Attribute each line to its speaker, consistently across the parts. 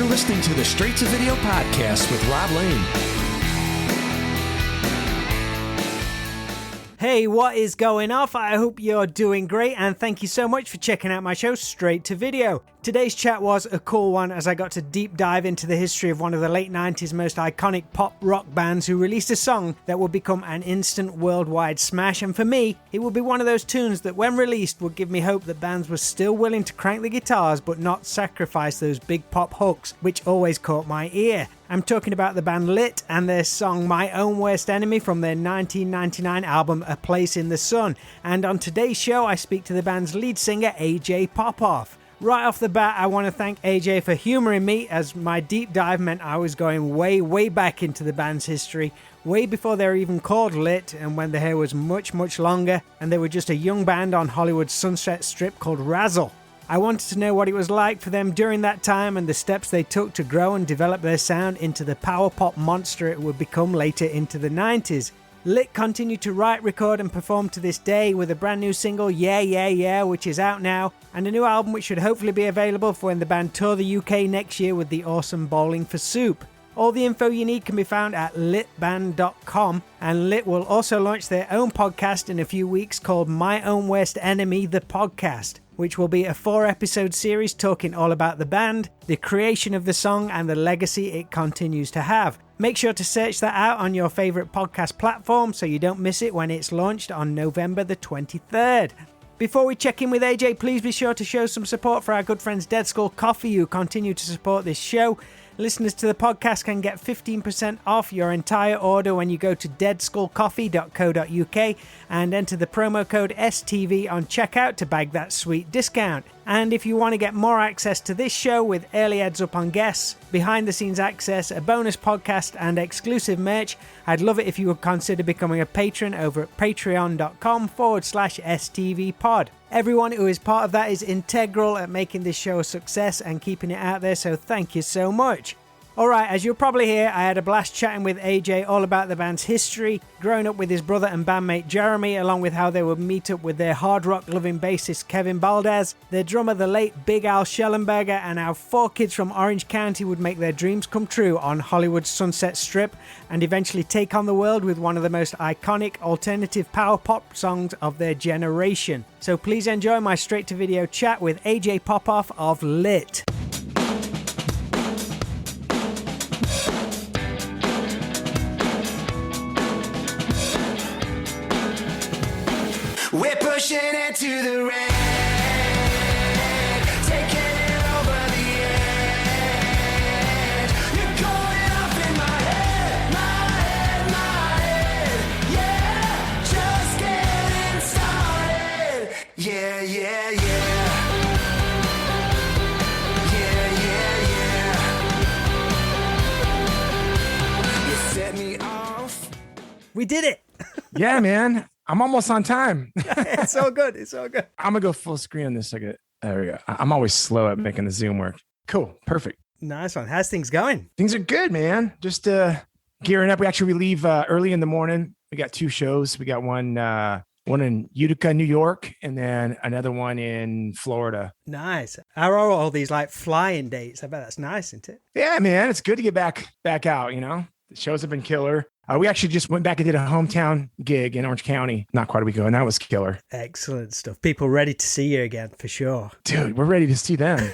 Speaker 1: listening to the Straight to Video podcast with Rob Lane.
Speaker 2: Hey, what is going off? I hope you're doing great, and thank you so much for checking out my show, Straight to Video. Today's chat was a cool one as I got to deep dive into the history of one of the late 90s most iconic pop rock bands who released a song that would become an instant worldwide smash, and for me, it would be one of those tunes that when released would give me hope that bands were still willing to crank the guitars but not sacrifice those big pop hooks which always caught my ear. I'm talking about the band Lit and their song My Own Worst Enemy from their 1999 album A Place in the Sun. And on today's show, I speak to the band's lead singer, Ajay Popoff. Right off the bat, I want to thank AJ for humouring me, as my deep dive meant I was going way back into the band's history, way before they were even called Lit, and when the hair was much longer, and they were just a young band on Hollywood's Sunset Strip called Razzle. I wanted to know what it was like for them during that time and the steps they took to grow and develop their sound into the power pop monster it would become later into the 90s. Lit continued to write, record and perform to this day with a brand new single, Yeah Yeah Yeah, which is out now, and a new album which should hopefully be available for when the band tour the UK next year with the awesome Bowling for Soup. All the info you need can be found at litband.com, and Lit will also launch their own podcast in a few weeks called My Own Worst Enemy, the podcast, which will be a 4-episode series talking all about the band, the creation of the song, and the legacy it continues to have. Make sure to search that out on your favourite podcast platform so you don't miss it when it's launched on November the 23rd. Before we check in with AJ, please be sure to show some support for our good friends Dead Skull Coffee, who continue to support this show. Listeners to the podcast can get 15% off your entire order when you go to deadskullcoffee.co.uk and enter the promo code STV on checkout to bag that sweet discount. And if you want to get more access to this show with early heads up on guests, behind the scenes access, a bonus podcast and exclusive merch, I'd love it if you would consider becoming a patron over at patreon.com/STVpod. Everyone who is part of that is integral at making this show a success and keeping it out there, so thank you so much. Alright, as you'll probably hear, I had a blast chatting with AJ all about the band's history, growing up with his brother and bandmate Jeremy, along with how they would meet up with their hard rock loving bassist Kevin Valdez, their drummer the late Big Al Shellenberger, and how 4 kids from Orange County would make their dreams come true on Hollywood's Sunset Strip and eventually take on the world with one of the most iconic alternative power pop songs of their generation. So please enjoy my straight to video chat with Ajay Popoff of Lit.
Speaker 3: We're pushing it to the red, taking it over the edge. You're going up in my head, yeah, just getting started, yeah, yeah, yeah, yeah, yeah, yeah. You set me off.
Speaker 2: We did it!
Speaker 4: Yeah, man. I'm almost on time.
Speaker 2: It's all good. It's all good.
Speaker 4: I'm gonna go full screen on this second. There we go. I'm always slow at making the Zoom work. Cool. Perfect.
Speaker 2: Nice one. How's things going?
Speaker 4: Things are good, man. Just gearing up. We leave early in the morning. We got 2 shows. We got one in Utica, New York, and then another one in Florida.
Speaker 2: Nice. How are all these like flying dates? I bet that's nice, isn't it?
Speaker 4: Yeah, man. It's good to get back out, you know. The shows have been killer. We actually just went back and did a hometown gig in Orange County not quite a week ago, and that was killer.
Speaker 2: Excellent stuff. People ready to see you again, for sure.
Speaker 4: Dude, we're ready to see them.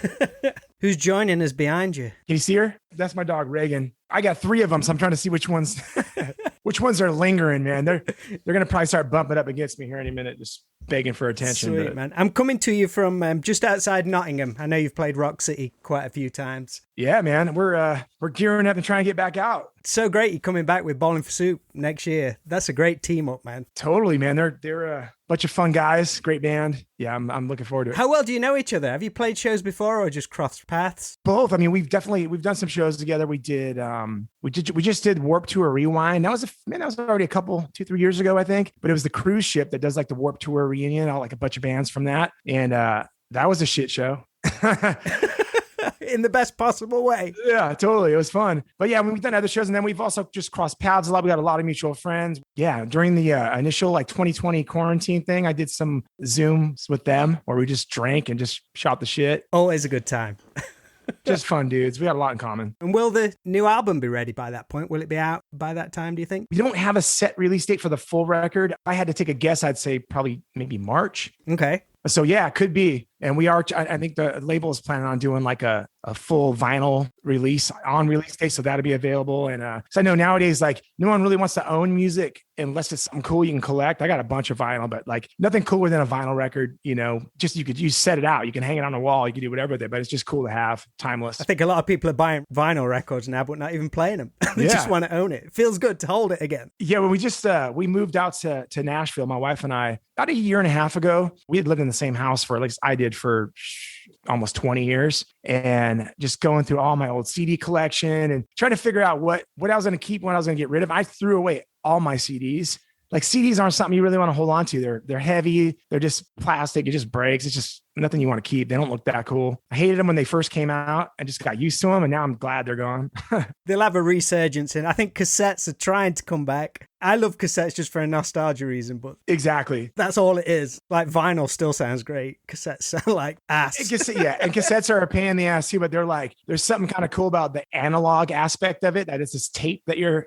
Speaker 2: Who's joining us behind you?
Speaker 4: Can you see her? That's my dog, Reagan. I got 3 of them, so I'm trying to see which ones are lingering, man. They're going to probably start bumping up against me here any minute, just begging for attention.
Speaker 2: Sweet, man. I'm coming to you from just outside Nottingham. I know you've played Rock City quite a few times.
Speaker 4: Yeah, man. We're gearing up and trying to get back out.
Speaker 2: It's so great you're coming back with Bowling for Soup next year. That's a great team up, man.
Speaker 4: Totally, man. They're a bunch of fun guys. Great band. Yeah, I'm looking forward to it.
Speaker 2: How well do you know each other? Have you played shows before or just crossed paths?
Speaker 4: Both. I mean, we've done some shows together. We just did Warped Tour Rewind. That was already a couple 2-3 years ago, I think. But it was the cruise ship that does like the Warped Tour reunion, all like a bunch of bands from that. And that was a shit show.
Speaker 2: In the best possible way.
Speaker 4: Yeah, totally. It was fun. But yeah, we've done other shows, and then we've also just crossed paths a lot. We got a lot of mutual friends. Yeah, during the initial like 2020 quarantine thing, I did some Zooms with them where we just drank and just shot the shit.
Speaker 2: Always a good time.
Speaker 4: Just fun dudes. We got a lot in common.
Speaker 2: And will the new album be ready by that point? Will it be out by that time, do you think?
Speaker 4: We don't have a set release date for the full record. If I had to take a guess, I'd say probably maybe March.
Speaker 2: Okay.
Speaker 4: So yeah, it could be. And we are, I think the label is planning on doing like a full vinyl release on release day. So that'll be available. And so I know nowadays, like no one really wants to own music unless it's something cool you can collect. I got a bunch of vinyl, but like nothing cooler than a vinyl record, just you set it out. You can hang it on the wall. You can do whatever with it, but it's just cool to have, timeless.
Speaker 2: I think a lot of people are buying vinyl records now, but not even playing them. They just want to own it. It feels good to hold it again.
Speaker 4: Yeah. When we moved out to Nashville, my wife and I, about a year and a half ago, we had lived in the same house for, at least I did, for almost 20 years, and just going through all my old CD collection and trying to figure out what I was going to keep, what I was going to get rid of. I threw away all my CDs. Like CDs aren't something you really want to hold on to. They're heavy. They're just plastic. It just breaks. It's just nothing you want to keep. They don't look that cool. I hated them when they first came out. I just got used to them, and now I'm glad they're gone.
Speaker 2: They'll have a resurgence, and I think cassettes are trying to come back. I love cassettes just for a nostalgia reason, but
Speaker 4: exactly,
Speaker 2: that's all it is. Like vinyl still sounds great. Cassettes sound like ass.
Speaker 4: Yeah, and cassettes are a pain in the ass too, but there's something kind of cool about the analog aspect of it. That it's this tape that you're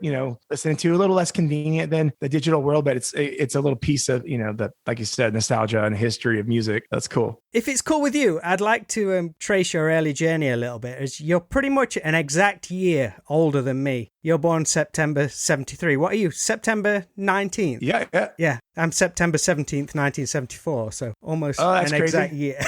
Speaker 4: listening to. A little less convenient than the digital world, but it's a little piece of the, like you said, nostalgia and history of music. That's cool.
Speaker 2: If it's cool with you, I'd like to trace your early journey a little bit, as you're pretty much an exact year older than me. You're born September 73. What are you? September 19th?
Speaker 4: Yeah.
Speaker 2: Yeah. I'm September 17th, 1974. So almost an
Speaker 4: crazy.
Speaker 2: exact year.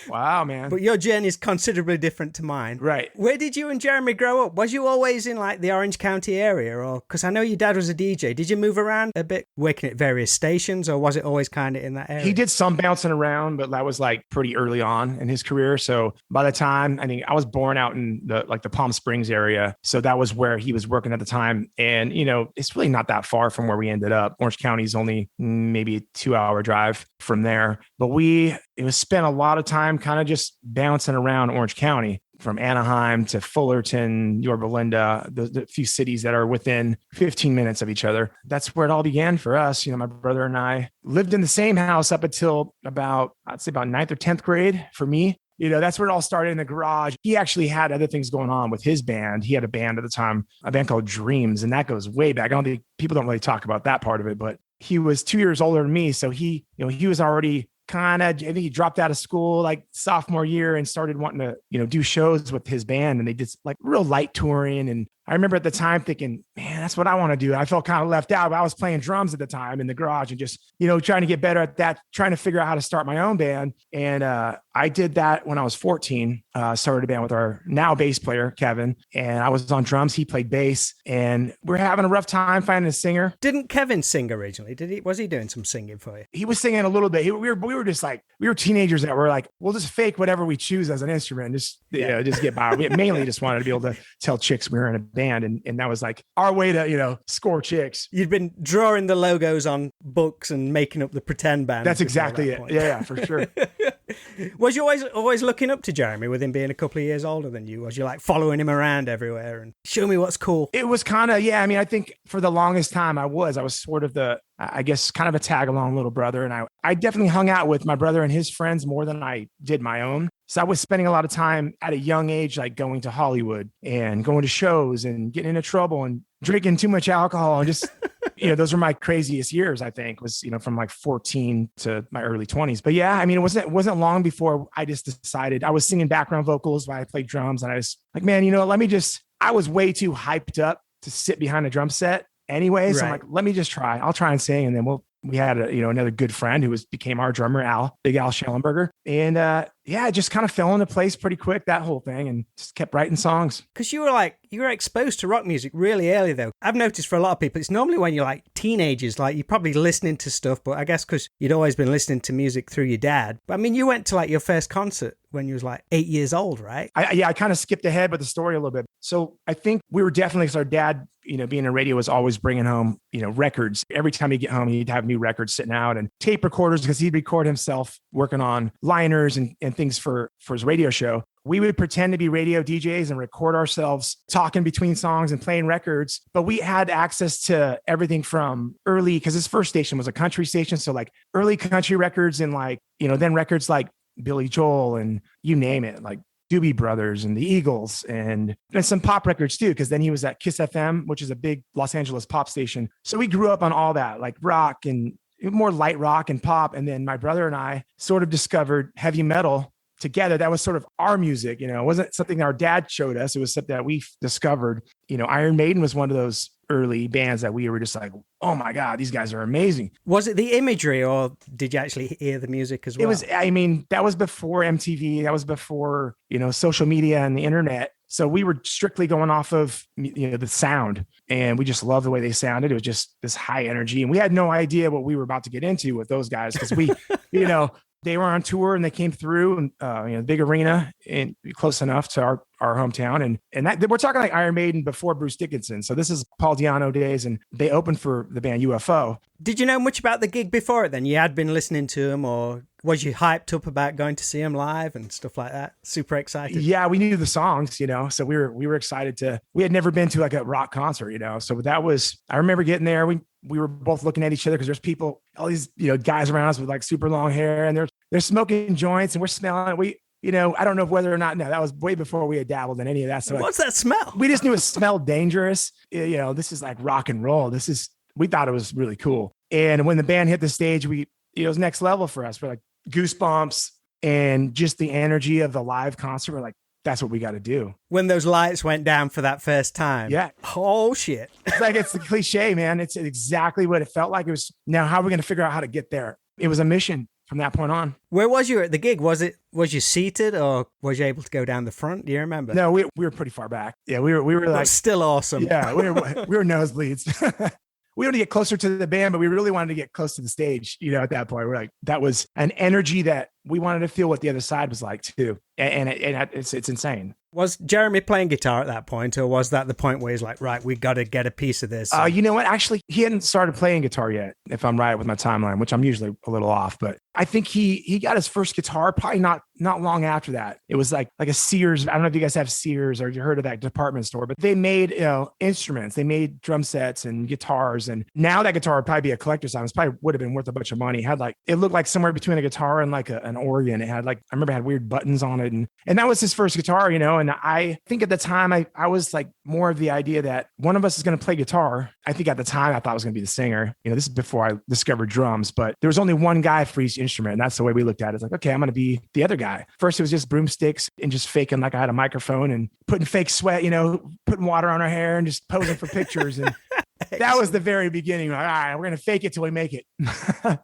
Speaker 4: Wow, man.
Speaker 2: But your journey is considerably different to mine.
Speaker 4: Right.
Speaker 2: Where did you and Jeremy grow up? Was you always in like the Orange County area? Or because I know your dad was a DJ. Did you move around a bit, working at various stations, or was it always kind of in that area?
Speaker 4: He did some bouncing around, but that was like pretty early on in his career. So by the time, I think I was born out in the Palm Springs area. So that was where he was working at the time. And, it's really not that far from where we ended up. Orange County is only maybe a 2-hour drive from there. But it was spent a lot of time kind of just bouncing around Orange County, from Anaheim to Fullerton, Yorba Linda, the few cities that are within 15 minutes of each other. That's where it all began for us. My brother and I lived in the same house up until I'd say about 9th or 10th grade for me. That's where it all started, in the garage. He actually had other things going on with his band. He had a band at the time, a band called Dreams, and that goes way back. I don't think people don't really talk about that part of it, but he was 2 years older than me. So he was already I think he dropped out of school like sophomore year and started wanting to, do shows with his band, and they did like real light touring. And I remember at the time thinking, man, that's what I want to do. I felt kind of left out, but I was playing drums at the time in the garage and just, trying to get better at that, trying to figure out how to start my own band. And I did that when I was 14, started a band with our now bass player, Kevin, and I was on drums. He played bass, and we're having a rough time finding a singer.
Speaker 2: Didn't Kevin sing originally? Was he doing some singing for you?
Speaker 4: He was singing a little bit. We were just like, we were teenagers that were like, we'll just fake whatever we choose as an instrument. Just get by. We mainly just wanted to be able to tell chicks we were in a band. And that was like our way to, score chicks.
Speaker 2: You'd been drawing the logos on books and making up the pretend band.
Speaker 4: That's exactly it. Yeah, for sure.
Speaker 2: Was you always looking up to Jeremy, with him being a couple of years older than you? Was you like following him around everywhere and show me what's cool?
Speaker 4: It was kind of, yeah. I mean, I think for the longest time I was sort of I guess kind of a tag along little brother. And I definitely hung out with my brother and his friends more than I did my own. So I was spending a lot of time at a young age, like going to Hollywood and going to shows and getting into trouble and drinking too much alcohol. And just, those were my craziest years, I think, was, from like 14 to my early 20s. But yeah, I mean, it wasn't long before I just decided. I was singing background vocals while I played drums. And I was like, man, I was way too hyped up to sit behind a drum set anyway. So I'm like, let me just try. I'll try and sing. And then we had another good friend who became our drummer, Big Al Shellenberger. And it just kind of fell into place pretty quick, that whole thing, and just kept writing songs.
Speaker 2: Because you were exposed to rock music really early, though. I've noticed for a lot of people, it's normally when you're like teenagers, like you're probably listening to stuff, but I guess because you'd always been listening to music through your dad. But I mean, you went to like your first concert when you was like 8 years old, right?
Speaker 4: I kind of skipped ahead with the story a little bit. So I think we were definitely, because our dad, being in radio, was always bringing home, records. Every time he'd get home, he'd have new records sitting out, and tape recorders, because he'd record himself working on liners and things for his radio show. We would pretend to be radio DJs and record ourselves talking between songs and playing records. But we had access to everything from early, because his first station was a country station. So like early country records and like, then records like Billy Joel and you name it, like Doobie Brothers and the Eagles and some pop records too, because then he was at Kiss FM, which is a big Los Angeles pop station. So we grew up on all that, like rock and more light rock and pop. And then my brother and I sort of discovered heavy metal together. That was sort of our music. You know, it wasn't something our dad showed us. It was something that we discovered. You know, Iron Maiden was one of those early bands that we were just like, oh my God, these guys are amazing.
Speaker 2: Was it the imagery, or did you actually hear the music as well?
Speaker 4: It was, I mean, that was before MTV. That was before, you know, social media and the internet. So we were strictly going off of, you know, the sound, and we just loved the way they sounded. It was just this high energy, and we had no idea what we were about to get into with those guys, because we, you know, they were on tour and they came through and, you know, big arena and close enough to our hometown. And that we're talking like Iron Maiden before Bruce Dickinson. So this is Paul Di'Anno days, and they opened for the band UFO.
Speaker 2: Did you know much about the gig before it then? You had been listening to them, or was you hyped up about going to see them live and stuff like that? Super excited?
Speaker 4: Yeah, we knew the songs, you know, so we were excited we had never been to like a rock concert, you know, so that was, I remember getting there. We were both looking at each other because there's people, all these, you know, guys around us with like super long hair, and they're smoking joints and we're smelling it. You know, I don't know whether or not, no, that was way before we had dabbled in any of that. So
Speaker 2: what's that smell?
Speaker 4: We just knew it smelled dangerous. You know, this is like rock and roll. We thought it was really cool. And when the band hit the stage, it was next level for us. We're like goosebumps, and just the energy of the live concert. We're like, that's what we got to do.
Speaker 2: When those lights went down for that first time.
Speaker 4: Yeah.
Speaker 2: Oh shit.
Speaker 4: It's the cliche, man. It's exactly what it felt like. It was, now how are we going to figure out how to get there? It was a mission from that point on.
Speaker 2: Where was you at the gig? Was you seated, or was you able to go down the front? Do you remember?
Speaker 4: No, we were pretty far back. Yeah, we were like,
Speaker 2: still awesome.
Speaker 4: Yeah, we were nosebleeds. We wanted to get closer to the band, but we really wanted to get close to the stage. You know, at that point, we're like, that was an energy that we wanted to feel what the other side was like too. And it's insane.
Speaker 2: Was Jeremy playing guitar at that point, or was that the point where he's like, right, we got to get a piece of this?
Speaker 4: You know what? Actually, he hadn't started playing guitar yet, if I'm right with my timeline, which I'm usually a little off. But I think he got his first guitar probably not long after that. It was like a Sears. I don't know if you guys have Sears or you heard of that department store, but they made, you know, instruments. They made drum sets and guitars. And now that guitar would probably be a collector's item. It probably would have been worth a bunch of money. It looked like somewhere between a guitar and like an organ. It had I remember it had weird buttons on it. And that was his first guitar, you know. And I think at the time I was like more of the idea that one of us is going to play guitar. I think at the time I thought I was going to be the singer. You know, this is before I discovered drums, but there was only one guy for each instrument. And that's the way we looked at it. It's like, okay, I'm going to be the other guy. First, it was just broomsticks and just faking like I had a microphone and putting fake sweat, you know, putting water on our hair and just posing for pictures. And that was the very beginning. Like, all right, we're going to fake it till we make it.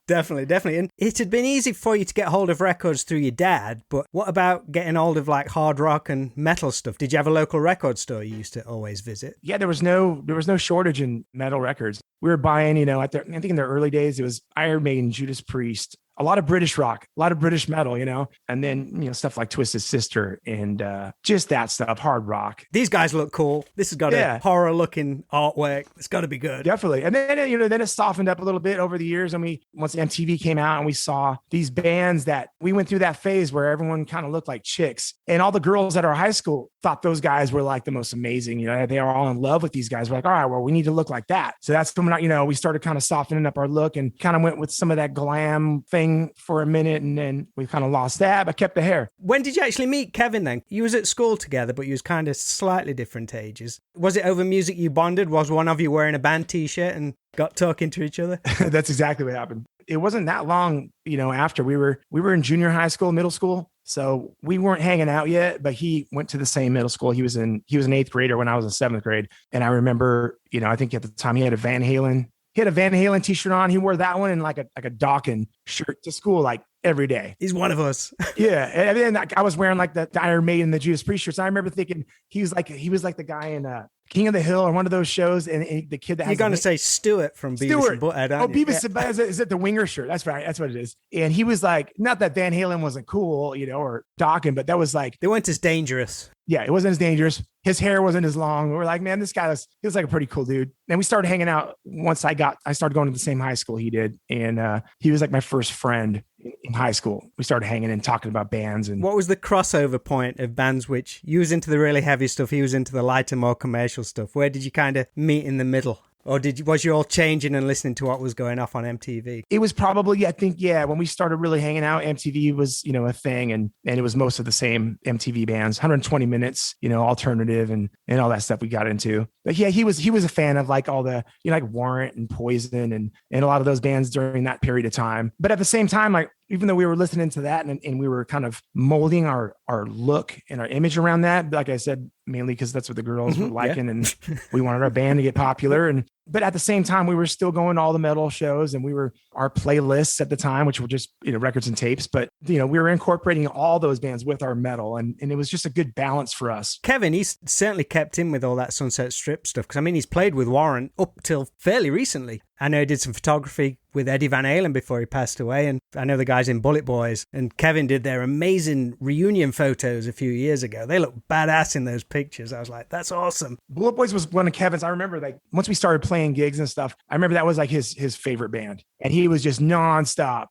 Speaker 2: Definitely. And it had been easy for you to get hold of records through your dad, but what about getting hold of like hard rock and metal stuff? Did you have a local record store you used to always visit? Yeah, there was no shortage in metal records. We were buying, you know, I think in their early days, it was Iron Maiden, Judas Priest, a lot of British rock, a lot of British metal, you know, and then, you know, stuff like Twisted Sister and just that stuff, hard rock. These guys look cool. This has got a horror looking artwork. It's got to be good.
Speaker 4: Definitely. And then, you know, then it softened up a little bit over the years. And once MTV came out and we saw these bands that we went through that phase where everyone kind of looked like chicks, and all the girls at our high school thought those guys were like the most amazing, you know, they are all in love with these guys. We're like, all right, well, we need to look like that. So that's when, you know, we started kind of softening up our look and kind of went with some of that glam thing for a minute, and then we kind of lost that, but kept the hair.
Speaker 2: When did you actually meet Kevin then? You was at school together, but you was kind of slightly different ages. Was it over music you bonded? Was one of you wearing a band t-shirt and got talking to each other?
Speaker 4: That's exactly what happened. It wasn't that long, you know, after we were in junior high school, middle school. So we weren't hanging out yet, but he went to the same middle school. He was an 8th grader when I was in 7th grade. And I remember, you know, I think at the time he had a Van Halen t-shirt on. He wore that one and like a Dawkins shirt to school, like every day.
Speaker 2: He's one of us.
Speaker 4: Yeah. And then I was wearing like the Iron Maiden, the Judas Priest shirts. I remember thinking he was like the guy in King of the Hill or one of those shows. And the kid that
Speaker 2: you're going to say Stuart from Beavis and Butthead, aren't you?
Speaker 4: Beavis and Butthead. Is it the winger shirt? That's right. That's what it is. And he was like, not that Van Halen wasn't cool, you know, or Dawkins, but that was like,
Speaker 2: they weren't as dangerous.
Speaker 4: Yeah, it wasn't as dangerous. His hair wasn't as long. We were like, man, this guy he was like a pretty cool dude. And we started hanging out once I started going to the same high school he did. And he was like my first friend in high school. We started hanging and talking about bands. And
Speaker 2: what was the crossover point of bands, which you was into the really heavy stuff, he was into the lighter, more commercial stuff? Where did you kind of meet in the middle? Or was you all changing and listening to what was going off on MTV?
Speaker 4: It was probably, I think, yeah, when we started really hanging out, MTV was, a thing, and it was most of the same MTV bands, 120 minutes, alternative and all that stuff we got into. But yeah, he was a fan of like all the, like Warrant and Poison and a lot of those bands during that period of time. But at the same time, like, even though we were listening to that and we were kind of molding our look and our image around that, like I said, mainly because that's what the girls were liking, and we wanted our band to get popular. But at the same time, we were still going to all the metal shows, and our playlists at the time, which were just, records and tapes. But, we were incorporating all those bands with our metal, and it was just a good balance for us.
Speaker 2: Kevin, he's certainly kept in with all that Sunset Strip stuff. Because, he's played with Warren up till fairly recently. I know he did some photography with Eddie Van Halen before he passed away. And I know the guys in Bullet Boys, and Kevin did their amazing reunion photos a few years ago. They look badass in those pictures. I was like, that's awesome.
Speaker 4: Bullet Boys was one of Kevin's. I remember, like, once we started playing gigs and stuff, I remember that was like his favorite band, and he was just nonstop,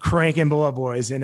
Speaker 4: cranking Bullet Boys. And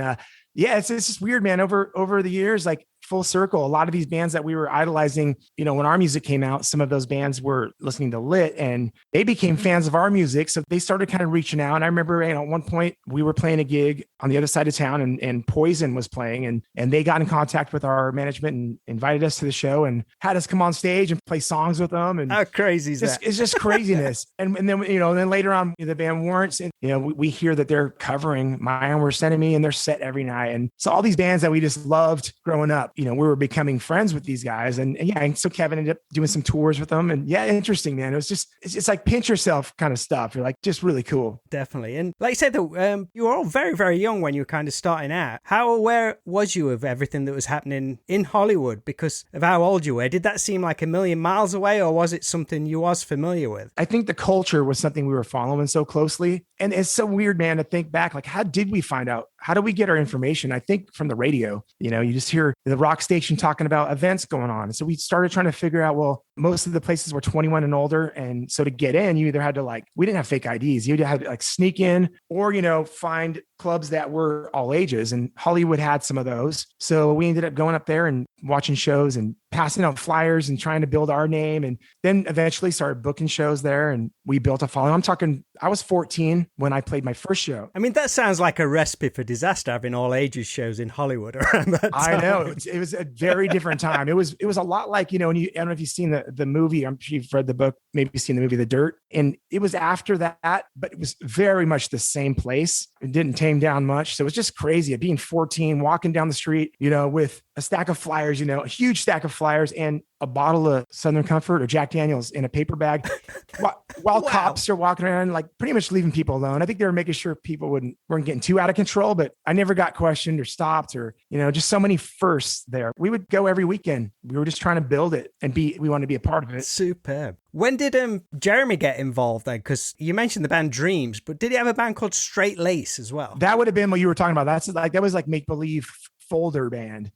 Speaker 4: yeah, it's just weird, man. Over the years, like, full circle, a lot of these bands that we were idolizing, when our music came out, some of those bands were listening to Lit, and they became fans of our music. So they started kind of reaching out. And I remember, at one point we were playing a gig on the other side of town, and Poison was playing, and they got in contact with our management and invited us to the show and had us come on stage and play songs with them. And
Speaker 2: how crazy is that?
Speaker 4: It's just craziness. and then, then later on, the band Warrants, and, we hear that they're covering My Own Worst Enemy, and they're set every night. And so all these bands that we just loved growing up, we were becoming friends with these guys. And so Kevin ended up doing some tours with them. And yeah, interesting, man. It was just, it's like pinch yourself kind of stuff. You're like, just really cool.
Speaker 2: Definitely. And like you said, though, you were all very, very young when you were kind of starting out. How aware was you of everything that was happening in Hollywood because of how old you were? Did that seem like a million miles away, or was it something you was familiar with?
Speaker 4: I think the culture was something we were following so closely. And it's so weird, man, to think back, like, how did we find out? How do we get our information? I think from the radio, you just hear the rock station talking about events going on. And so we started trying to figure out, well, most of the places were 21 and older. And so to get in, you either had to, we didn't have fake IDs. You had to sneak in or, find clubs that were all ages. And Hollywood had some of those. So we ended up going up there and watching shows and passing out flyers and trying to build our name. And then eventually started booking shows there, and we built a following. I'm talking, I was 14 when I played my first show.
Speaker 2: That sounds like a recipe for disaster, having all ages shows in Hollywood around that time.
Speaker 4: I know. It was a very different time. It was a lot like, when I don't know if you've seen the movie, I'm sure you've read the book, maybe you've seen the movie The Dirt. And it was after that, but it was very much the same place. It didn't tame down much. So it was just crazy. Being 14, walking down the street, with a stack of flyers, a huge stack of flyers and a bottle of Southern Comfort or Jack Daniels in a paper bag while wow. Cops are walking around, like, pretty much leaving people alone. I think they were making sure people weren't getting too out of control, but I never got questioned or stopped or, just so many firsts there. We would go every weekend. We were just trying to build it and we wanted to be a part of it.
Speaker 2: Superb. When did Jeremy get involved then? Because you mentioned the band Dreams, but did he have a band called Straight Lace as well?
Speaker 4: That would have been what you were talking about. That was like Make Believe folder band,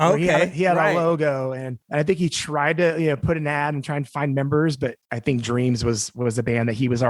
Speaker 2: Okay.
Speaker 4: He had a logo, and I think he tried to, put an ad and try and find members, but I think Dreams was a band that he was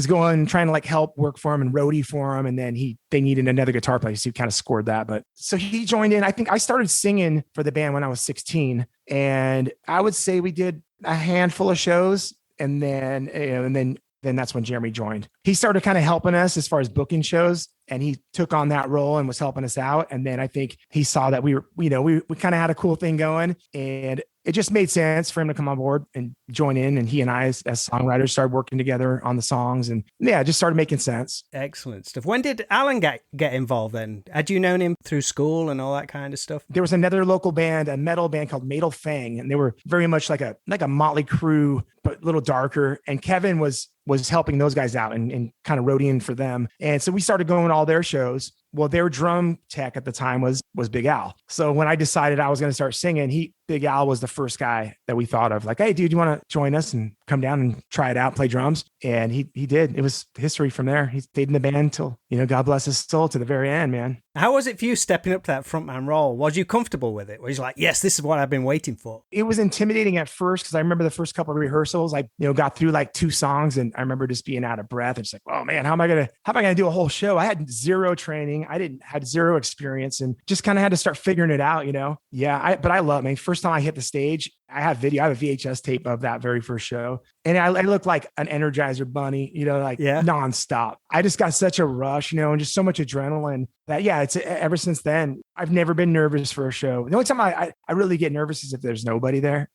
Speaker 4: going, trying to help work for him and roadie for him. And then they needed another guitar player. So he kind of scored that. But so he joined in. I think I started singing for the band when I was 16, and I would say we did a handful of shows. And then that's when Jeremy joined. He started kind of helping us as far as booking shows, and he took on that role and was helping us out. And then I think he saw that we were, we kind of had a cool thing going, and it just made sense for him to come on board and join in. And he and I, as songwriters, started working together on the songs, and it just started making sense.
Speaker 2: Excellent stuff. When did Alan get involved then? Had you known him through school and all that kind of stuff?
Speaker 4: There was another local band, a metal band called Madel Fang, and they were very much like a Motley Crue, but a little darker. And Kevin was helping those guys out and kind of roadieing for them. And so we started going to all their shows. Well, their drum tech at the time was Big Al. So when I decided I was going to start singing, Big Al was the first guy that we thought of, like, hey, dude, you want to join us and come down and try it out, play drums? And he did. It was history from there. He stayed in the band till, God bless his soul, to the very end, man.
Speaker 2: How was it for you stepping up to that frontman role? Was you comfortable with it? Was you like, yes, this is what I've been waiting for?
Speaker 4: It was intimidating at first, because I remember the first couple of rehearsals, I got through like 2 songs, and I remember just being out of breath. It's like, oh man, how am I gonna do a whole show? I had zero training. I had zero experience, and just kind of had to start figuring it out, Yeah, but I love it. First time I hit the stage, I have video. I have a VHS tape of that very first show. And I look like an Energizer bunny, like nonstop. I just got such a rush, and just so much adrenaline that, it's ever since then, I've never been nervous for a show. The only time I really get nervous is if there's nobody there.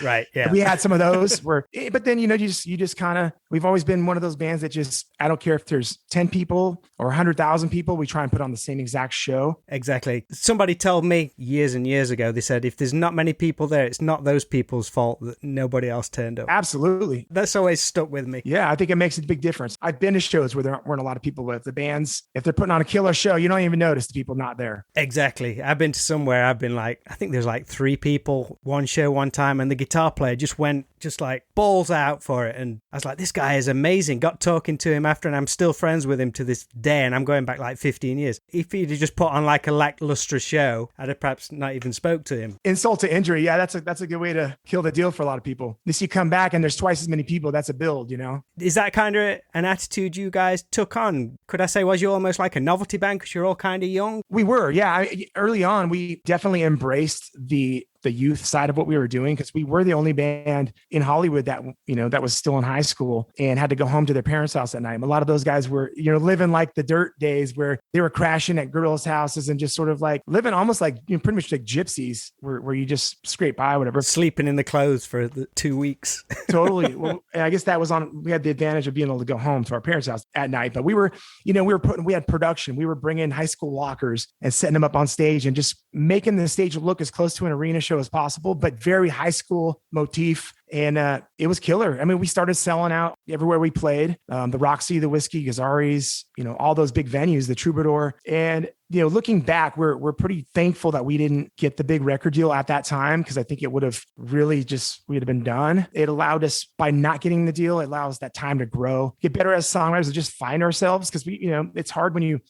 Speaker 2: Right. Yeah.
Speaker 4: We had some of those but then, you just kind of, we've always been one of those bands that just, I don't care if there's 10 people or 100,000 people, we try and put on the same exact show.
Speaker 2: Exactly. Somebody told me years and years ago, they said, if there's not many people there, it's not those people's fault that nobody else turned up.
Speaker 4: Absolutely.
Speaker 2: That's always stuck with me.
Speaker 4: Yeah, I think it makes a big difference. I've been to shows where there weren't a lot of people with the bands. If they're putting on a killer show, you don't even notice the people not there.
Speaker 2: Exactly. I've been to somewhere, I've been like, I think there's like 3 people, one show one time, and the guitar player just went like balls out for it. And I was like, this guy is amazing. Got talking to him after, and I'm still friends with him to this day. And I'm going back like 15 years. If he'd have just put on like a lackluster show, I'd have perhaps not even spoke to him.
Speaker 4: Insult to injury. Yeah, that's a good way to kill the deal for a lot of people. At least you come back and there's twice as many people. That's a build,
Speaker 2: Is that kind of an attitude you guys took on? Could I say, was you almost like a novelty band because you're all kind of young?
Speaker 4: We were, yeah. Early on, we definitely embraced the youth side of what we were doing, because we were the only band in Hollywood that, that was still in high school and had to go home to their parents' house at night. A lot of those guys were, living like the dirt days where they were crashing at girls' houses and just sort of like living almost like, pretty much like gypsies where you just scrape by, whatever.
Speaker 2: Sleeping in the clothes for the 2 weeks.
Speaker 4: Totally. Well, I guess that was we had the advantage of being able to go home to our parents' house at night, but we were, we had production. We were bringing high school lockers and setting them up on stage and just making the stage look as close to an arena show as possible, but very high school motif. And it was killer. I mean, we started selling out everywhere we played. The Roxy, the Whiskey, Gazzari's, all those big venues, the Troubadour. And, looking back, we're pretty thankful that we didn't get the big record deal at that time, because I think it would have really we'd have been done. It allowed us, by not getting the deal, it allows that time to grow, get better as songwriters, and just find ourselves. Because we, it's hard when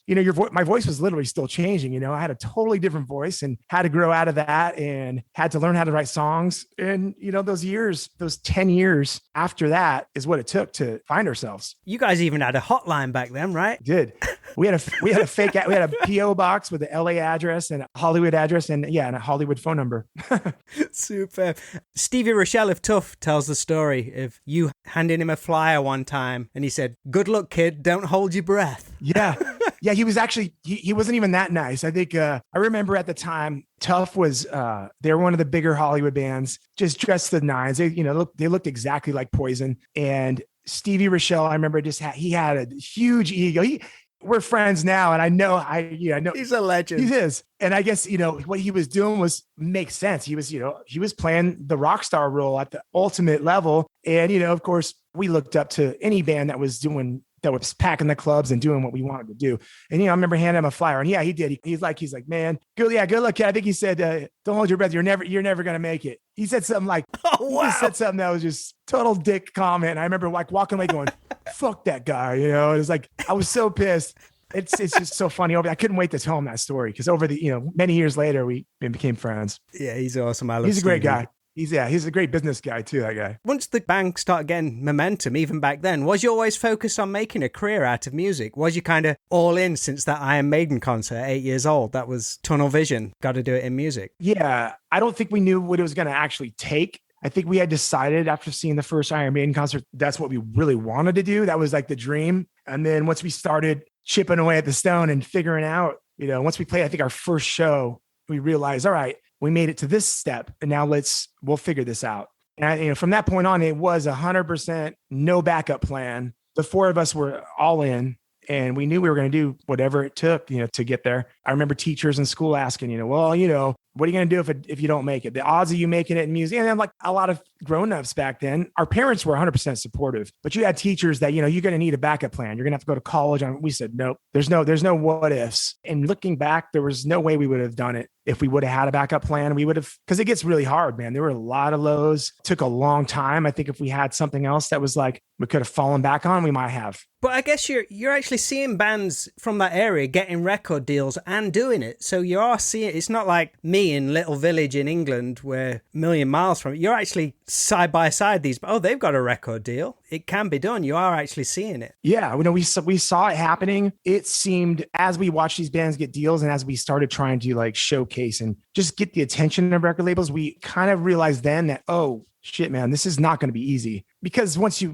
Speaker 4: my voice was literally still changing. I had a totally different voice and had to grow out of that and had to learn how to write songs. And, those 10 years after that is what it took to find ourselves.
Speaker 2: You guys even had a hotline back then, right?
Speaker 4: Did. We had a fake, we had a PO box with the LA address and a Hollywood address and a Hollywood phone number.
Speaker 2: Super. Stevie Rochelle of Tough tells the story of you handing him a flyer one time and he said, "Good luck, kid. Don't hold your breath."
Speaker 4: Yeah. Yeah. He was actually, he wasn't even that nice. I think, I remember at the time, Tough was, they were one of the bigger Hollywood bands, just dressed to the nines. They, they looked exactly like Poison. And Stevie Rochelle, I remember he had a huge ego. We're friends now. And I know
Speaker 2: he's a legend.
Speaker 4: He is. And I guess, what he was doing makes sense. He was playing the rock star role at the ultimate level. And, of course, we looked up to any band that was packing the clubs and doing what we wanted to do. And, I remember handing him a flyer, and he did. He's like, man, good luck, kid. I think he said, don't hold your breath. You're never going to make it. He said something like, He said something that was just total dick comment. And I remember like walking away going, fuck that guy. It was like, I was so pissed. It's just so funny. I couldn't wait to tell him that story, because over the, many years later, we became friends.
Speaker 2: Yeah, he's awesome.
Speaker 4: He's a great guy. He's a great business guy too, that guy.
Speaker 2: Once the band started getting momentum, even back then, was you always focused on making a career out of music? Was you kind of all in since that Iron Maiden concert, 8 years old? That was tunnel vision. Got to do it in music.
Speaker 4: Yeah, I don't think we knew what it was going to actually take. I think we had decided after seeing the first Iron Maiden concert, that's what we really wanted to do. That was like the dream. And then once we started chipping away at the stone and figuring out, once we played, I think our first show, we realized, all right, we made it to this step, and now we'll figure this out. And from that point on, it was 100% no backup plan. The 4 of us were all in, and we knew we were going to do whatever it took, to get there. I remember teachers in school asking, what are you going to do if you don't make it? The odds of you making it in music. And then like a lot of grown-ups back then, our parents were 100% supportive, but you had teachers that, you're going to need a backup plan. You're going to have to go to college. And we said, nope, there's no what ifs. And looking back, there was no way we would have done it if we would have had a backup plan. We would have, because it gets really hard, man. There were a lot of lows. It took a long time. I think if we had something else that was like, we could have fallen back on, we might have.
Speaker 2: But I guess you're actually seeing bands from that area getting record deals and doing it. So you are seeing, it's not like me in little village in England where a million miles from it. You're actually side by side these, oh, they've got a record deal. It can be done. You are actually seeing it.
Speaker 4: Yeah, we saw it happening. It seemed as we watched these bands get deals and as we started trying to like showcase and just get the attention of record labels, we kind of realized then that, oh, shit, man, this is not going to be easy. Because once you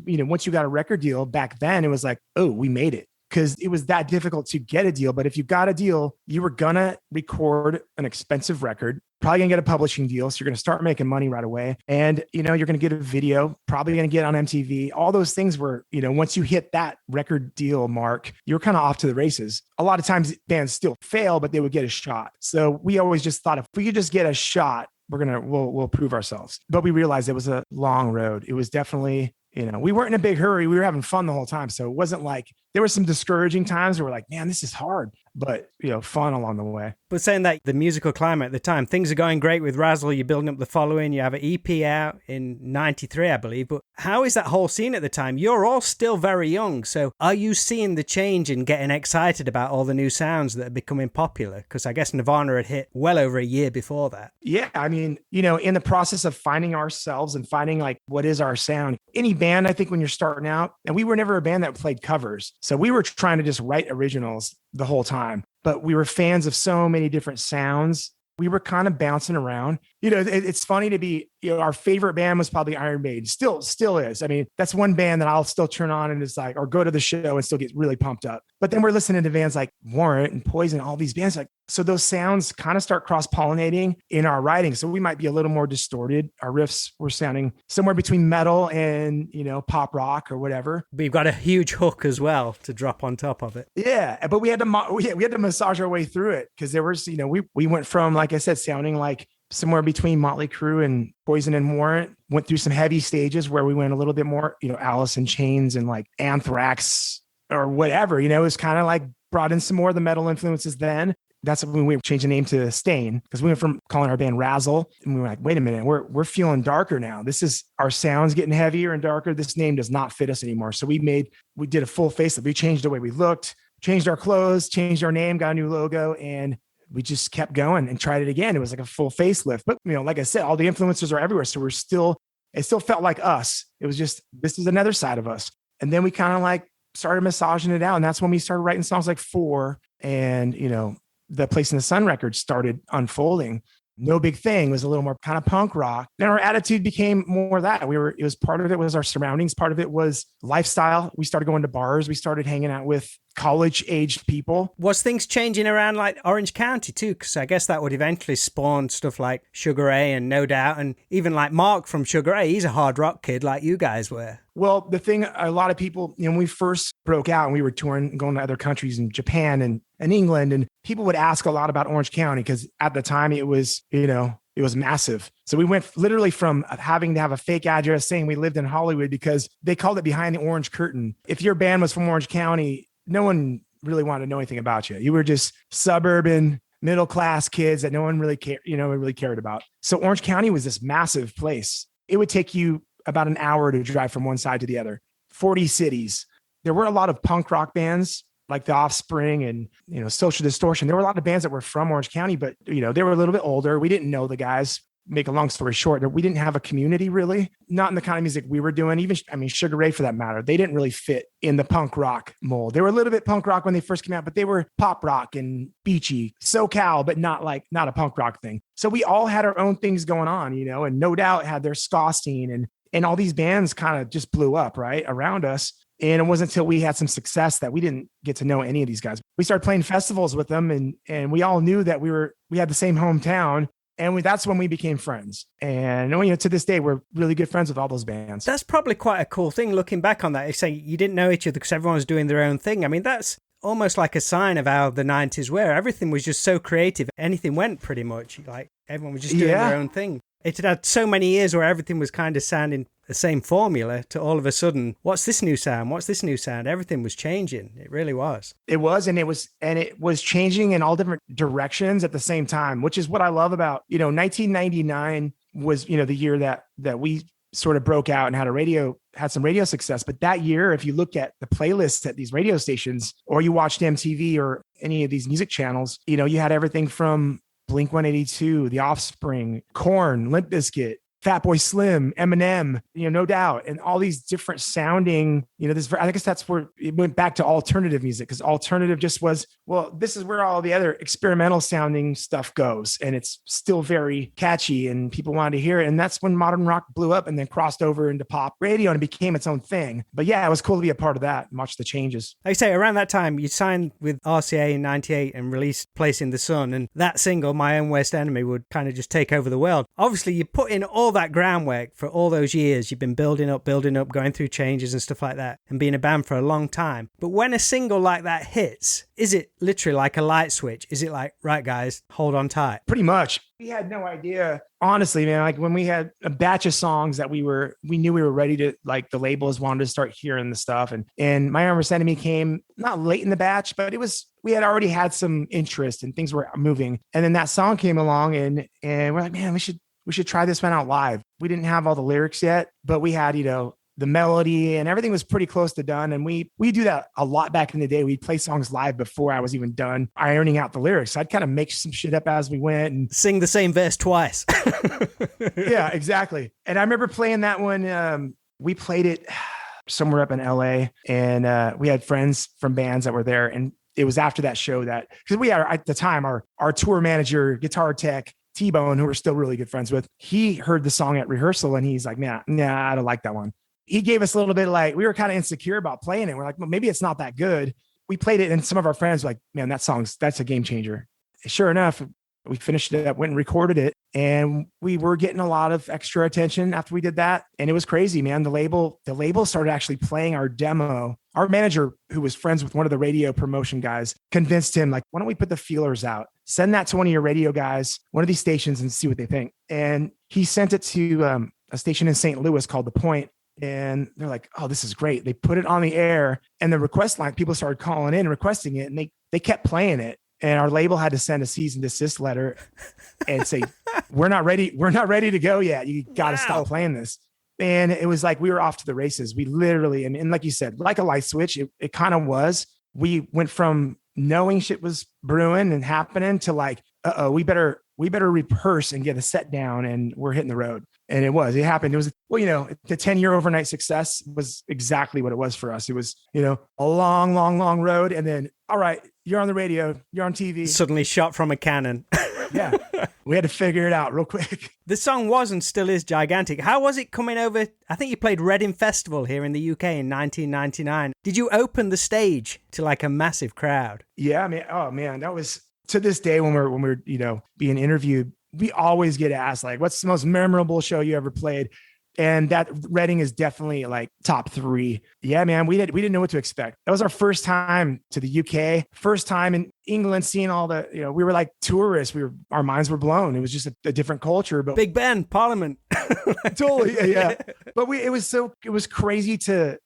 Speaker 4: got a record deal back then, it was like, oh, we made it. Because it was that difficult to get a deal. But if you got a deal, you were going to record an expensive record, probably going to get a publishing deal. So you're going to start making money right away. And, you're going to get a video, probably going to get on MTV. All those things were, once you hit that record deal mark, you're kind of off to the races. A lot of times bands still fail, but they would get a shot. So we always just thought if we could just get a shot, we'll prove ourselves. But we realized it was a long road. It was definitely, we weren't in a big hurry. We were having fun the whole time. So it wasn't like, there were some discouraging times where we're like, man, this is hard, but fun along the way.
Speaker 2: But saying that the musical climate at the time, things are going great with Razzle. You're building up the following. You have an EP out in 93, I believe. But how is that whole scene at the time? You're all still very young. So are you seeing the change and getting excited about all the new sounds that are becoming popular? Because I guess Nirvana had hit well over a year before that.
Speaker 4: Yeah. I mean, in the process of finding ourselves and finding like, what is our sound? Any band, I think when you're starting out, and we were never a band that played covers. So we were trying to just write originals the whole time, but we were fans of so many different sounds. We were kind of bouncing around. It's funny to be, our favorite band was probably Iron Maiden. Still is. I mean, that's one band that I'll still turn on and it's like, or go to the show and still get really pumped up. But then we're listening to bands like Warrant and Poison, all these bands so those sounds kind of start cross-pollinating in our writing. So we might be a little more distorted. Our riffs were sounding somewhere between metal and, pop rock or whatever.
Speaker 2: But you've got a huge hook as well to drop on top of it.
Speaker 4: Yeah. But we had to massage our way through it because there was, we went from, like I said, sounding like somewhere between Motley Crue and Poison and Warrant, went through some heavy stages where we went a little bit more, Alice in Chains and like Anthrax or whatever, it was kind of like brought in some more of the metal influences then. That's when we changed the name to Stain, because we went from calling our band Razzle and we were like, wait a minute, we're feeling darker now. This is our sounds getting heavier and darker. This name does not fit us anymore. So we did a full facelift. We changed the way we looked, changed our clothes, changed our name, got a new logo, and we just kept going and tried it again. It was like a full facelift. But, like I said, all the influencers are everywhere. So it still felt like us. It was just, this is another side of us. And then we kind of like started massaging it out. And that's when we started writing songs like Four and, the Place in the Sun record started unfolding. No Big Thing was a little more kind of punk rock. Then our attitude became more that it was part of it was our surroundings. Part of it was lifestyle. We started going to bars. We started hanging out with college aged people.
Speaker 2: Was things changing around like Orange County too? Because I guess that would eventually spawn stuff like Sugar Ray and No Doubt. And even like Mark from Sugar Ray, he's a hard rock kid like you guys were.
Speaker 4: Well, the thing, a lot of people, when we first broke out and we were touring, going to other countries in Japan and England, and people would ask a lot about Orange County because at the time it was, it was massive. So we went literally from having to have a fake address saying we lived in Hollywood because they called it behind the orange curtain. If your band was from Orange County, no one really wanted to know anything about you. You were just suburban, middle-class kids that no one really cared about. So Orange County was this massive place. It would take you about an hour to drive from one side to the other, 40 cities. There were a lot of punk rock bands like The Offspring and, Social Distortion. There were a lot of bands that were from Orange County, but, they were a little bit older. We didn't know the guys. Make a long story short, we didn't have a community really, not in the kind of music we were doing. Even, Sugar Ray for that matter, they didn't really fit in the punk rock mold. They were a little bit punk rock when they first came out, but they were pop rock and beachy, SoCal, but not a punk rock thing. So we all had our own things going on, and No Doubt had their ska scene and all these bands kind of just blew up right around us. And it wasn't until we had some success that we didn't get to know any of these guys. We started playing festivals with them and we all knew that we had the same hometown. And that's when we became friends. And to this day, we're really good friends with all those bands.
Speaker 2: That's probably quite a cool thing looking back on that. You say you didn't know each other because everyone was doing their own thing. I mean, that's almost like a sign of how the 90s were. Everything was just so creative. Anything went pretty much. Like everyone was just doing their own thing. It had so many years where everything was kind of sounding the same formula to all of a sudden, what's this new sound? What's this new sound? Everything was changing. It really was.
Speaker 4: It was. And it was changing in all different directions at the same time, which is what I love about, 1999 was, the year that we sort of broke out and had some radio success. But that year, if you look at the playlists at these radio stations, or you watched MTV or any of these music channels, you had everything from Blink 182, The Offspring, Korn, Limp Bizkit, Fatboy Slim, Eminem, no doubt. And all these different sounding, I guess that's where it went back to alternative music, because alternative just was, well, this is where all the other experimental sounding stuff goes. And it's still very catchy and people wanted to hear it. And that's when modern rock blew up and then crossed over into pop radio and it became its own thing. But yeah, it was cool to be a part of that and watch the changes.
Speaker 2: Like I say, around that time, you signed with RCA in 98 and released Place in the Sun. And that single, My Own Worst Enemy, would kind of just take over the world. Obviously, you put in all that groundwork for all those years. You've been building up, going through changes and stuff like that, and being a band for a long time. But when a single like that hits, is it literally like a light switch? Is it like, right, guys, hold on tight?
Speaker 4: Pretty much. We had no idea, honestly, man. Like when we had a batch of songs that we knew we were ready to, like, the labels wanted to start hearing the stuff. And My Own Worst Enemy came not late in the batch, but we had already had some interest and things were moving. And then that song came along and we're like, man, we should try this one out live. We didn't have all the lyrics yet, but we had, the melody and everything was pretty close to done. And we do that a lot back in the day. We'd play songs live before I was even done ironing out the lyrics. I'd kind of make some shit up as we went and
Speaker 2: sing the same verse twice.
Speaker 4: Yeah, exactly. And I remember playing that one. We played it somewhere up in LA and we had friends from bands that were there. And it was after that show because we had at the time, our tour manager, guitar tech, T-Bone, who we're still really good friends with, he heard the song at rehearsal and he's like, nah, I don't like that one. He gave us a little bit we were kind of insecure about playing it. We're like, well, maybe it's not that good. We played it and some of our friends were like, man, that's a game changer. Sure enough, we finished it up, went and recorded it. And we were getting a lot of extra attention after we did that. And it was crazy, man. The label started actually playing our demo. Our manager, who was friends with one of the radio promotion guys, convinced him, like, why don't we put the feelers out? Send that to one of your radio guys, one of these stations, and see what they think. And he sent it to a station in St. Louis called The Point. And they're like, oh, this is great. They put it on the air and the request line, people started calling in, requesting it. And they kept playing it. And our label had to send a cease and desist letter and say, we're not ready to go yet. You got to stop playing this. And it was like, we were off to the races. We literally, and like you said, like a light switch, it kind of was. We went from knowing shit was brewing and happening to like, we better rehearse and get a set down and we're hitting the road. And it happened. It was, the 10-year overnight success was exactly what it was for us. It was, a long, long, long road. And then, all right, you're on the radio, you're on TV.
Speaker 2: Suddenly shot from a cannon.
Speaker 4: Yeah. We had to figure it out real quick.
Speaker 2: The song was and still is gigantic. How was it coming over? I think you played Reading Festival here in the UK in 1999. Did you open the stage to like a massive crowd?
Speaker 4: Yeah, man. Oh man, that was, to this day when we're being interviewed, we always get asked, like, what's the most memorable show you ever played? And that Reading is definitely like top 3. Yeah, man, we didn't know what to expect. That was our first time to the UK, first time in England, seeing all the, we were like tourists. Our minds were blown. It was just a different culture. But
Speaker 2: Big Ben, Parliament.
Speaker 4: Totally, yeah. But it was crazy to,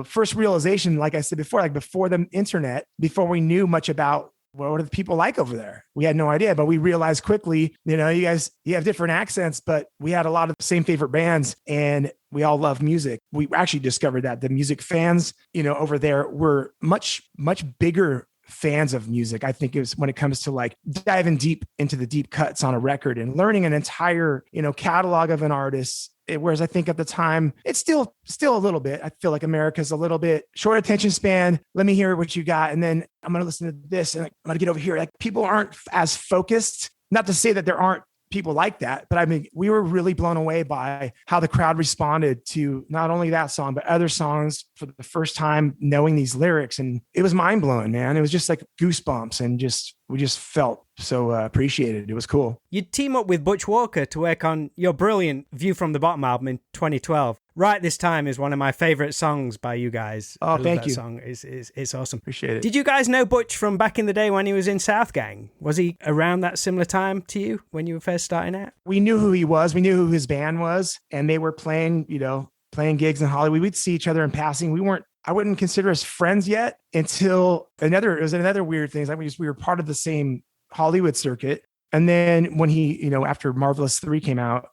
Speaker 4: first realization, like I said before, like before the internet, before we knew much about what are the people like over there? We had no idea, but we realized quickly, you guys, you have different accents, but we had a lot of the same favorite bands and we all love music. We actually discovered that the music fans, over there were much, much bigger fans of music. I think it was when it comes to like diving deep into the deep cuts on a record and learning an entire, catalog of an artist. Whereas I think at the time, it's still a little bit, I feel like America's a little bit short attention span. Let me hear what you got. And then I'm going to listen to this and I'm going to get over here. Like people aren't as focused, not to say that there aren't people like that, but I mean, we were really blown away by how the crowd responded to not only that song, but other songs for the first time knowing these lyrics. And it was mind blowing, man. It was just like goosebumps and we just felt so appreciated. It was cool.
Speaker 2: You team up with Butch Walker to work on your brilliant View from the Bottom album in 2012. Right This Time is one of my favorite songs by you guys.
Speaker 4: Oh, thank you.
Speaker 2: That song it's awesome.
Speaker 4: Appreciate it.
Speaker 2: Did you guys know Butch from back in the day when he was in South Gang? Was he around that similar time to you when you were first starting out?
Speaker 4: We knew who he was. We knew who his band was, and they were playing gigs in Hollywood. We'd see each other in passing. I wouldn't consider us friends yet until another weird thing. Like we were part of the same Hollywood circuit. And then when he, after Marvelous 3 came out,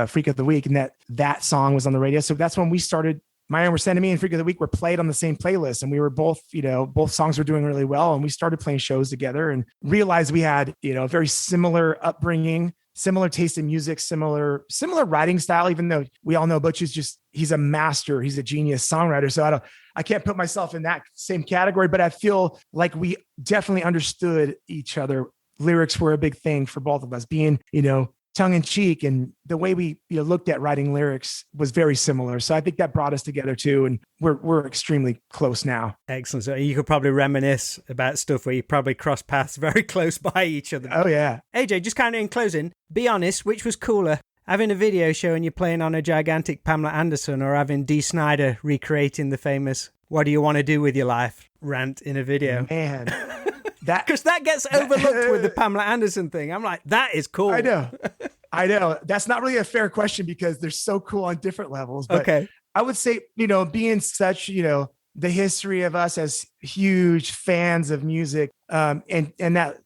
Speaker 4: Freak of the Week, and that song was on the radio. So that's when we started. My Own Were Sending Me and Freak of the Week were played on the same playlist, and we were both, both songs were doing really well. And we started playing shows together and realized we had, a very similar upbringing, similar taste in music, similar writing style, even though we all know Butch is he's a master. He's a genius songwriter. So I can't put myself in that same category, but I feel like we definitely understood each other. Lyrics were a big thing for both of us, being, tongue in cheek, and the way we looked at writing lyrics was very similar. So I think that brought us together too. And we're extremely close now.
Speaker 2: Excellent. So you could probably reminisce about stuff where you probably cross paths very close by each other.
Speaker 4: Oh yeah.
Speaker 2: AJ, just kind of in closing, be honest, which was cooler? Having a video showing you playing on a gigantic Pamela Anderson, or having Dee Snider recreating the famous "What do you want to do with your life" rant in a video?
Speaker 4: Man.
Speaker 2: Because that gets overlooked with the Pamela Anderson thing. I'm like, that is cool.
Speaker 4: I know. That's not really a fair question because they're so cool on different levels. But
Speaker 2: okay.
Speaker 4: I would say, being such, the history of us as huge fans of music, and that,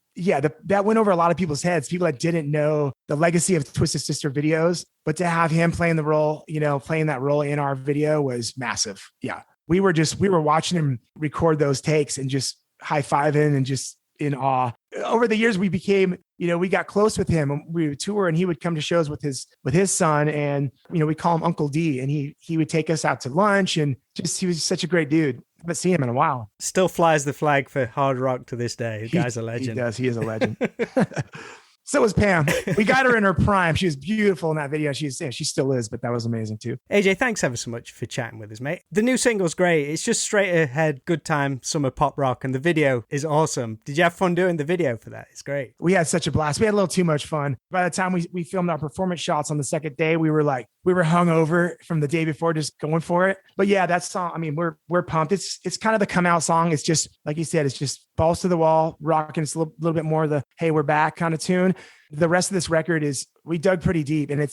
Speaker 4: that went over a lot of people's heads, people that didn't know the legacy of Twisted Sister videos, but to have him playing the role, playing that role in our video was massive. Yeah. We were watching him record those takes and just high-fiving and just in awe. Over the years, we became, we got close with him. We would tour and he would come to shows with his son, and, we call him Uncle D, and he would take us out to lunch, and he was such a great dude. I haven't seen him in a while.
Speaker 2: Still flies the flag for hard rock to this day. The guy's a legend.
Speaker 4: He does. He is a legend. So was Pam. We got her in her prime. She was beautiful in that video. She still is, but that was amazing too.
Speaker 2: AJ, thanks ever so much for chatting with us, mate. The new single's great. It's just straight ahead, good time, summer pop rock, and the video is awesome. Did you have fun doing the video for that? It's great.
Speaker 4: We had such a blast. We had a little too much fun. By the time we filmed our performance shots on the second day, we were hungover from the day before, just going for it. But yeah, that song, I mean, we're pumped. It's kind of the come out song. It's just, like you said, it's just balls to the wall, rocking. It's a little bit more of the, hey, we're back kind of tune. The rest of this record we dug pretty deep, and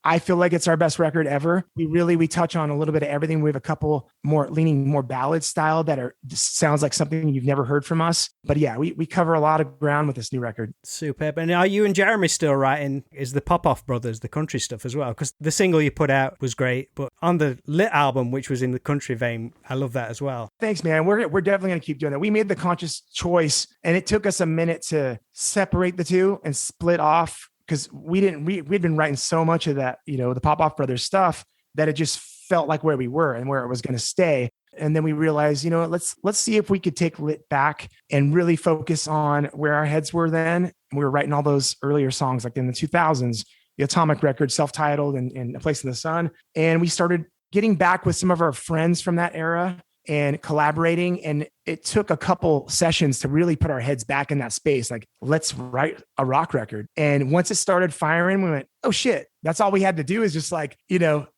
Speaker 4: I feel like it's our best record ever. We touch on a little bit of everything. We have a couple leaning more ballad style that sounds like something you've never heard from us. But yeah, we cover a lot of ground with this new record.
Speaker 2: Superb. And are you and Jeremy still writing? Is the Popoff brothers, the country stuff as well? Because the single you put out was great, but on the Lit album, which was in the country vein, I love that as well.
Speaker 4: Thanks, man. We're definitely going to keep doing that. We made the conscious choice, and it took us a minute to separate the two and split off, because we'd been writing so much of that, the Popoff brothers stuff, that it just felt like where we were and where it was going to stay. And then we realized, let's see if we could take Lit back and really focus on where our heads were then. And we were writing all those earlier songs, like in the 2000s, the Atomic record, self-titled, and A Place in the Sun. And we started getting back with some of our friends from that era and collaborating. And it took a couple sessions to really put our heads back in that space. Like, let's write a rock record. And once it started firing, we went, oh shit, that's all we had to do is just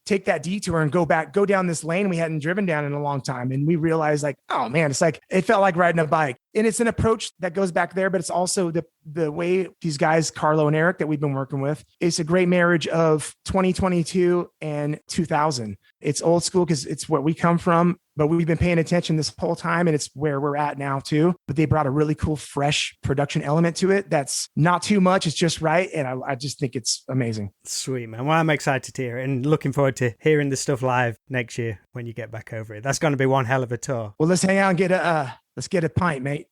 Speaker 4: take that detour and go down this lane we hadn't driven down in a long time. And we realized oh man, it felt like riding a bike. And it's an approach that goes back there, but it's also the way these guys, Carlo and Eric, that we've been working with, it's a great marriage of 2022 and 2000. It's old school because it's where we come from, but we've been paying attention this whole time, and it's where we're at now too. But they brought a really cool, fresh production element to it. That's not too much. It's just right. And I just think it's amazing.
Speaker 2: Sweet, man. Well, I'm excited to hear it and looking forward to hearing the stuff live next year when you get back over it. That's going to be one hell of a tour.
Speaker 4: Well, let's hang out and let's get a pint, mate.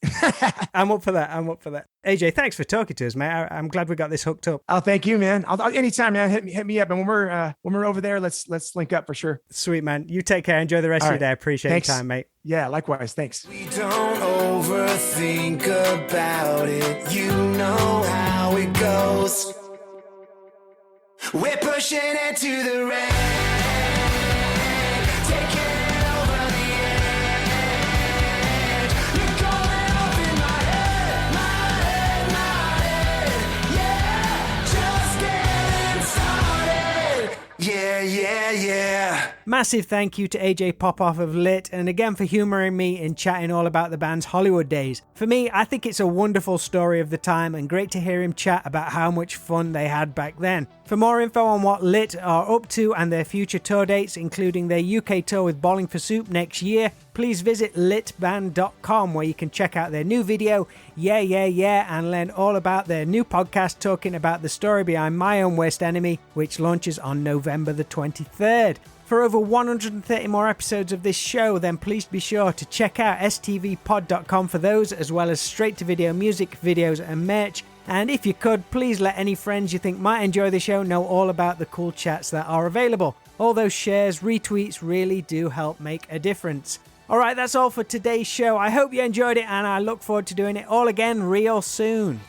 Speaker 2: I'm up for that. AJ, thanks for talking to us, mate. I'm glad we got this hooked up.
Speaker 4: Oh, thank you, man. I'll anytime, man. Hit me up, and when we're over there, let's link up for sure.
Speaker 2: Sweet, man. You take care. Enjoy the rest of your day. Appreciate your time, mate.
Speaker 4: Yeah, likewise. Thanks.
Speaker 3: We don't overthink about it. You know how it goes. We're pushing it to the rain. Taking it over the edge. You're going off in my head. Yeah, just getting started. Yeah.
Speaker 2: Massive thank you to Ajay Popoff of Lit, and again for humouring me in chatting all about the band's Hollywood days. For me, I think it's a wonderful story of the time, and great to hear him chat about how much fun they had back then. For more info on what Lit are up to and their future tour dates, including their UK tour with Bowling for Soup next year, please please visit litband.com where you can check out their new video, Yeah, Yeah, Yeah, and learn all about their new podcast talking about the story behind My Own Worst Enemy, which launches on November the 23rd. For over 130 more episodes of this show, then please be sure to check out stvpod.com for those, as well as straight-to-video music, videos, and merch. And if you could, please let any friends you think might enjoy the show know all about the cool chats that are available. All those shares, retweets really do help make a difference. Alright, that's all for today's show. I hope you enjoyed it, and I look forward to doing it all again real soon.